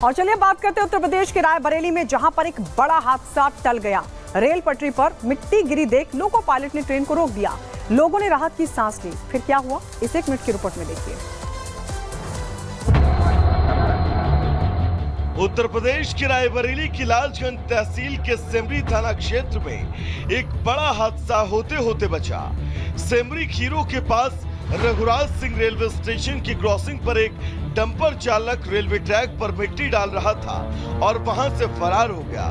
और चलिए बात करते हैं उत्तर प्रदेश के रायबरेली में, जहां पर एक बड़ा हादसा टल गया। रेल पटरी पर मिट्टी गिरी देख लोको पायलट ने ट्रेन को रोक दिया। लोगों ने राहत की सांस ली। फिर क्या हुआ, इस 1 मिनट की रिपोर्ट में देखिए। उत्तर प्रदेश के रायबरेली की लालगंज तहसील के सेमरी थाना क्षेत्र में एक बड़ा हादसा होते होते बचा। सेमरी खीरो के पास रघुराज सिंह रेलवे स्टेशन की क्रॉसिंग पर एक डंपर चालक रेलवे ट्रैक पर मिट्टी डाल रहा था और वहां से फरार हो गया।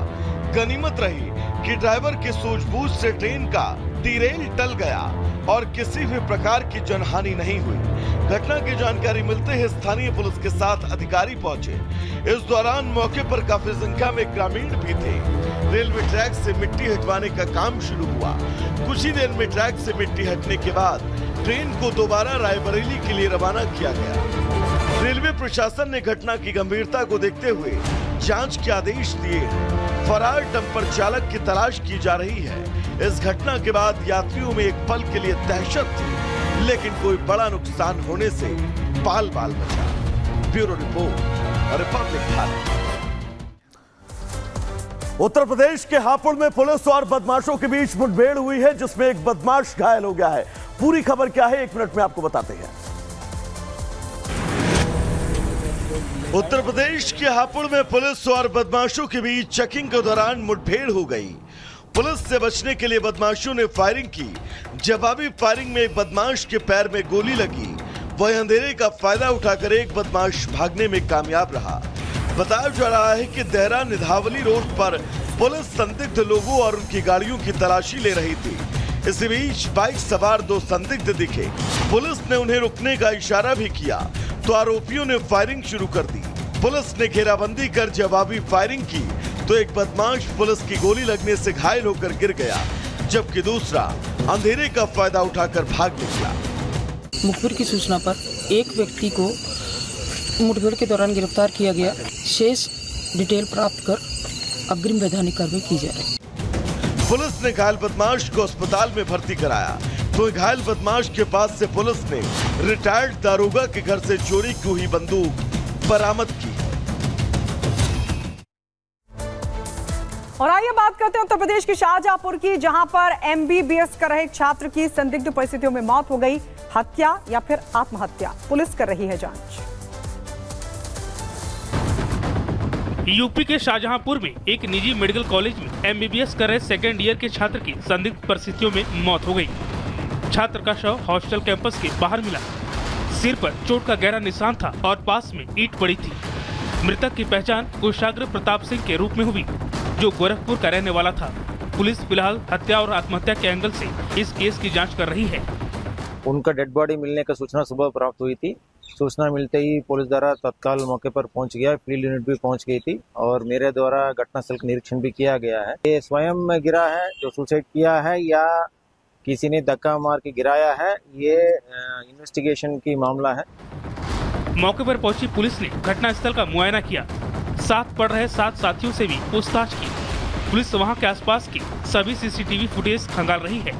गनीमत रही कि ड्राइवर की सूझबूझ से ट्रेन का डिरेल टल गया और किसी भी प्रकार की जनहानि नहीं हुई। घटना की जानकारी मिलते ही स्थानीय पुलिस के साथ अधिकारी पहुंचे। इस दौरान मौके पर काफी संख्या में ग्रामीण भी थे। रेलवे ट्रैक से मिट्टी हटवाने का काम शुरू हुआ। कुछ ही देर में ट्रैक से मिट्टी हटने के बाद ट्रेन को दोबारा रायबरेली के लिए रवाना किया गया। रेलवे प्रशासन ने घटना की गंभीरता को देखते हुए जांच के आदेश दिए हैं। फरार डंपर चालक की तलाश की जा रही है। इस घटना के बाद यात्रियों में एक पल के लिए दहशत थी, लेकिन कोई बड़ा नुकसान होने से बाल बाल बचा। Bureau report, republic Bharat. Uttar Pradesh के हापुड़ में पुलिस और बदमाशों के बीच मुठभेड़ हुई है, जिसमें एक बदमाश घायल हो गया है। पूरी खबर क्या है 1 मिनट में आपको बताते हैं। उत्तर प्रदेश के हापुड़ में पुलिस और बदमाशों के बीच चेकिंग के दौरान मुठभेड़ हो गई। पुलिस से बचने के लिए बदमाशों ने फायरिंग की। जवाबी फायरिंग में एक बदमाश के पैर में गोली लगी। वह अंधेरे का फायदा उठाकर एक बदमाश भागने में कामयाब रहा। बताया जा रहा है कि देहरा निधावली रोड पर पुलिस संदिग्ध लोगों और उनकी गाड़ियों की तलाशी ले रही थी। इसी बीच बाइक सवार 2 संदिग्ध दिखे। पुलिस ने उन्हें रुकने का इशारा भी किया तो आरोपियों ने फायरिंग शुरू कर दी। पुलिस ने घेराबंदी कर जवाबी फायरिंग की तो एक बदमाश पुलिस की गोली लगने से घायल होकर गिर गया, जबकि दूसरा अंधेरे का फायदा उठाकर भाग निकला। मुखबिर की सूचना पर एक व्यक्ति को मुठभेड़ के दौरान गिरफ्तार किया गया। शेष डिटेल प्राप्त कर अग्रिम वैधानिक कार्रवाई की जा रही है। पुलिस ने घायल बदमाश को अस्पताल में भर्ती कराया तो घायल बदमाश के पास से पुलिस ने रिटायर्ड दारोगा के घर से चोरी की हुई बंदूक बरामद की। और आइए बात करते हैं उत्तर प्रदेश के शाहजहांपुर की, जहां पर MBBS कर रहे एक छात्र की संदिग्ध परिस्थितियों में मौत हो गई। हत्या या फिर आत्महत्या, पुलिस कर रही है जांच। यूपी के शाहजहांपुर में एक निजी मेडिकल कॉलेज में MBBS कर रहे सेकेंड ईयर के छात्र की संदिग्ध परिस्थितियों में मौत हो गई। छात्र का शव हॉस्टल कैंपस के बाहर मिला। सिर पर चोट का गहरा निशान था और पास में ईंट पड़ी थी। मृतक की पहचान कुशाग्र प्रताप सिंह के रूप में हुई, जो गोरखपुर का रहने वाला था। पुलिस फिलहाल हत्या और आत्महत्या के एंगल से इस केस की जांच कर रही है। उनका डेड बॉडी मिलने का सूचना सुबह प्राप्त हुई थी। सूचना मिलते ही पुलिस द्वारा तत्काल मौके पर पहुंच गया। फील्ड यूनिट भी पहुंच गई थी और मेरे द्वारा घटनास्थल का निरीक्षण भी किया गया है। ये स्वयं गिरा है जो सुसाइड किया है या किसी ने धक्का मार के गिराया है, ये इन्वेस्टिगेशन की मामला है। मौके पर पहुंची पुलिस ने घटनास्थल का मुआयना किया। साथ पड़ रहे 7 साथियों से भी पूछताछ की। पुलिस वहां के आसपास की सभी CCTV फुटेज खंगाल रही है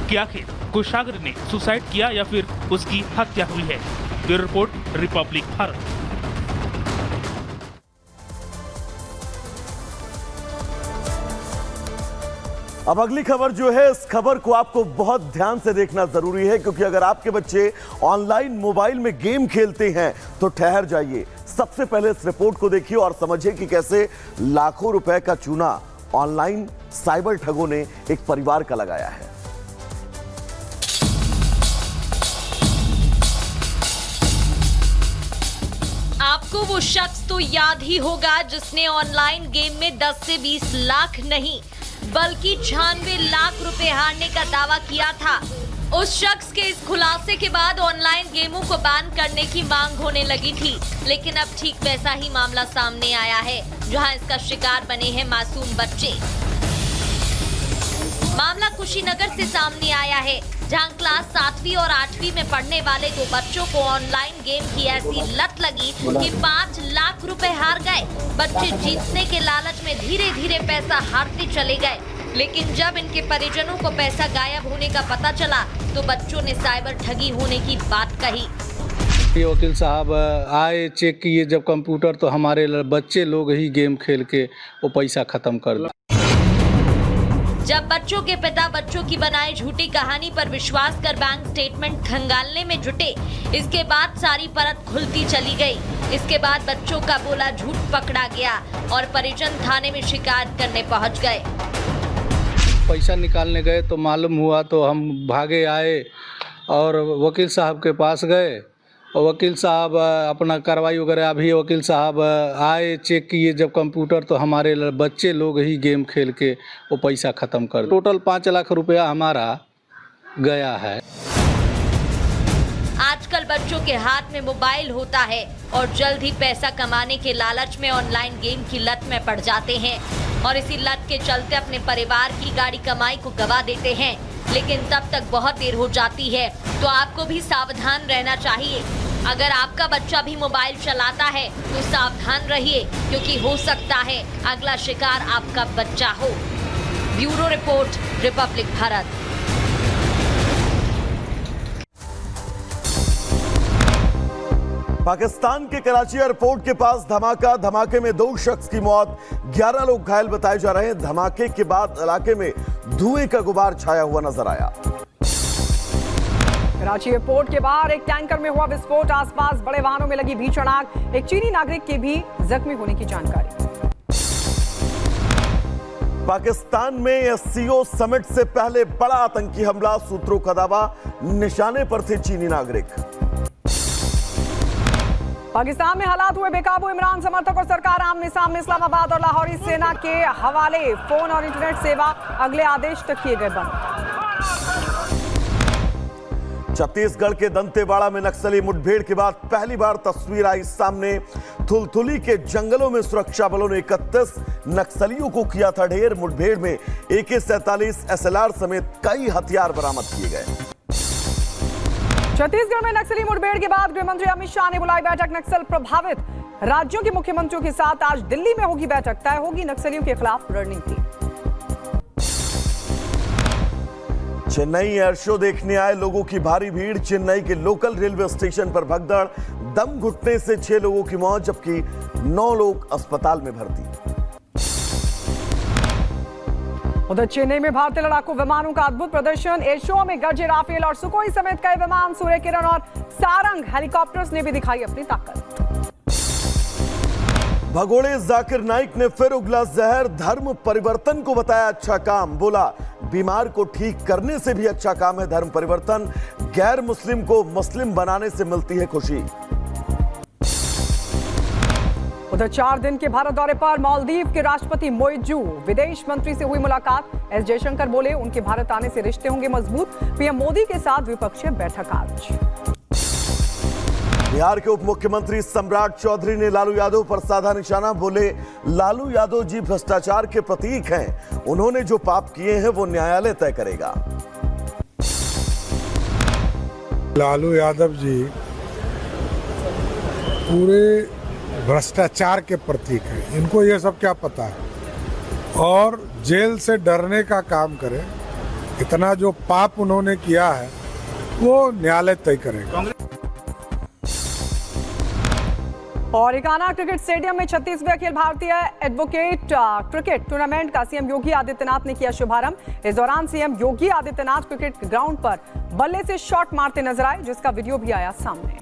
कि आखिर कुशाग्र ने सुसाइड किया या फिर उसकी हत्या हुई है। Bureau report, republic Bharat. अब अगली खबर जो है, इस खबर को आपको बहुत ध्यान से देखना जरूरी है, क्योंकि अगर आपके बच्चे ऑनलाइन मोबाइल में गेम खेलते हैं तो ठहर जाइए। सबसे पहले इस रिपोर्ट को देखिए और समझिए कि कैसे लाखों रुपए का चूना ऑनलाइन साइबर ठगों ने एक परिवार का लगाया है। आपको वो शख्स तो याद ही होगा जिसने ऑनलाइन गेम में 10 से 20 लाख नहीं बल्कि 96 लाख रुपए हारने का दावा किया था। उस शख्स के इस खुलासे के बाद ऑनलाइन गेमों को बैन करने की मांग होने लगी थी, लेकिन अब ठीक वैसा ही मामला सामने आया है, जहां इसका शिकार बने हैं मासूम बच्चे। मामला कुशीनगर से सामने आया है, जहां क्लास 7वीं और 8वीं में पढ़ने वाले 2 बच्चों को ऑनलाइन गेम की ऐसी लत लगी कि 5 लाख रुपए हार गए। बच्चे जीतने के लालच में धीरे धीरे पैसा हारते चले गए, लेकिन जब इनके परिजनों को पैसा गायब होने का पता चला तो बच्चों ने साइबर ठगी होने की बात कही। ये वकील साहब आए, चेक किए जब कंप्यूटर, तो हमारे बच्चे लोग ही गेम खेल के वो पैसा खत्म कर दिया। जब बच्चों के पिता बच्चों की बनाई झूठी कहानी पर विश्वास कर बैंक स्टेटमेंट खंगालने में जुटे, इसके बाद सारी परत खुलती चली गई। इसके बाद बच्चों का बोला झूठ पकड़ा गया और परिजन थाने में शिकायत करने पहुंच गए। पैसा निकालने गए तो मालूम हुआ, तो हम भागे आए और वकील साहब के पास गए। और वकील साहब अपना कार्रवाई वगैरह, अभी वकील साहब आए, चेक किए जब कंप्यूटर, तो हमारे बच्चे लोग ही गेम खेल के वो पैसा ख़त्म कर दिया। टोटल 5 लाख रुपया हमारा गया है। आजकल बच्चों के हाथ में मोबाइल होता है और जल्द ही पैसा कमाने के लालच में ऑनलाइन गेम की लत में पड़ जाते हैं और इसी लत के चलते अपने परिवार की गाड़ी कमाई को गवा देते हैं। लेकिन तब तक बहुत देर हो जाती है, तो आपको भी सावधान रहना चाहिए। अगर आपका बच्चा भी मोबाइल चलाता है तो सावधान रहिए, क्योंकि हो सकता है अगला शिकार आपका बच्चा हो। Bureau report, republic Bharat. Pakistan के कराची एयरपोर्ट के पास धमाके में 2 शख्स की मौत, 11 लोग घायल बताए जा रहे हैं। धमाके के बाद इलाके में धुएं का गुबार छाया हुआ नजर आया। कराची एयरपोर्ट के बाहर एक टैंकर में हुआ विस्फोट, आसपास बड़े वाहनों में लगी भीषण आग, एक चीनी नागरिक के भी जख्मी होने की जानकारी। पाकिस्तान में SCO समिट से पहले बड़ा आतंकी हमला, सूत्रों का दावा, निशाने पर थे चीनी नागरिक। पाकिस्तान में हालात हुए बेकाबू, इमरान समर्थक और सरकार आमने सामने, इस्लामाबाद और लाहौरी सेना के हवाले फोन और इंटरनेट सेवा अगले आदेश तक किए गए बंद। छत्तीसगढ़ के दंतेवाड़ा में नक्सली मुठभेड़ के बाद पहली बार तस्वीर आई सामने। थुलथुली के जंगलों में सुरक्षा बलों ने 31 नक्सलियों को किया था ढेर। मुठभेड़ में AK-47 SLR समेत कई हथियार बरामद किए गए। छत्तीसगढ़ में नक्सली मुठभेड़ के बाद गृह मंत्री अमित शाह ने बुलाई बैठक। नक्सल प्रभावित राज्यों के मुख्यमंत्रियों के साथ आज दिल्ली में होगी बैठक, तय होगी नक्सलियों के खिलाफ रणनीति। चेन्नई एयर शो देखने आए लोगों की भारी भीड़, चेन्नई के लोकल रेलवे स्टेशन पर भगदड़, दम घुटने से 6 लोगों की मौत जबकि 9 लोग अस्पताल में भर्ती। उधर चेन्नई में भारतीय लड़ाकू विमानों का अद्भुत प्रदर्शन, एयर शो में गरजे राफेल और सुकोई समेत कई विमान, सूर्य किरण और सारंग हेलीकॉप्टर्स ने भी दिखाई अपनी ताकत। भगोड़े जाकिर नाइक ने फिर उगला जहर, धर्म परिवर्तन को बताया अच्छा काम, बोला बीमार को ठीक करने से भी अच्छा काम है धर्म परिवर्तन, गैर मुस्लिम को मुस्लिम बनाने से मिलती है खुशी। उधर 4 दिन के भारत दौरे पर मालदीव के राष्ट्रपति मोइजू, विदेश मंत्री से हुई मुलाकात, एस जयशंकर बोले उनके भारत आने से रिश्ते होंगे मजबूत। पीएम मोदी के साथ द्विपक्षीय बैठक आज। बिहार के उप मुख्यमंत्री सम्राट चौधरी ने लालू यादव पर साधा निशाना, बोले लालू यादव जी भ्रष्टाचार के प्रतीक हैं, उन्होंने जो पाप किए हैं वो न्यायालय तय करेगा। लालू यादव जी पूरे भ्रष्टाचार के प्रतीक हैं, इनको ये सब क्या पता है, और जेल से डरने का काम करें। इतना जो पाप उन्होंने किया है वो न्यायालय तय करेगा। और इकाना क्रिकेट स्टेडियम में 36वें Akhil Bharatiya advocate cricket tournament का सीएम योगी आदित्यनाथ ने किया शुभारंभ। इस दौरान CM Yogi Adityanath cricket ground पर बल्ले से शॉट मारते नजर आए, जिसका वीडियो भी आया सामने।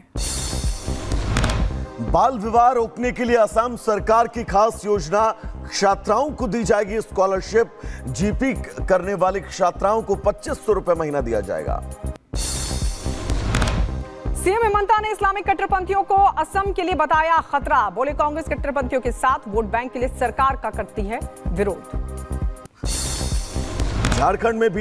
बाल विवाह रोकने के लिए असम सरकार की खास योजना, छात्राओं को दी जाएगी स्कॉलरशिप, जीपी करने वाली छात्राओं को 2500 रुपए महीना दिया जाएगा। सीएम हेमंता ने इस्लामिक कट्टरपंथियों को असम के लिए बताया खतरा, बोले कांग्रेस कट्टरपंथियों के साथ वोट बैंक के लिए सरकार का करती है विरोध। झारखंड में बीजेपी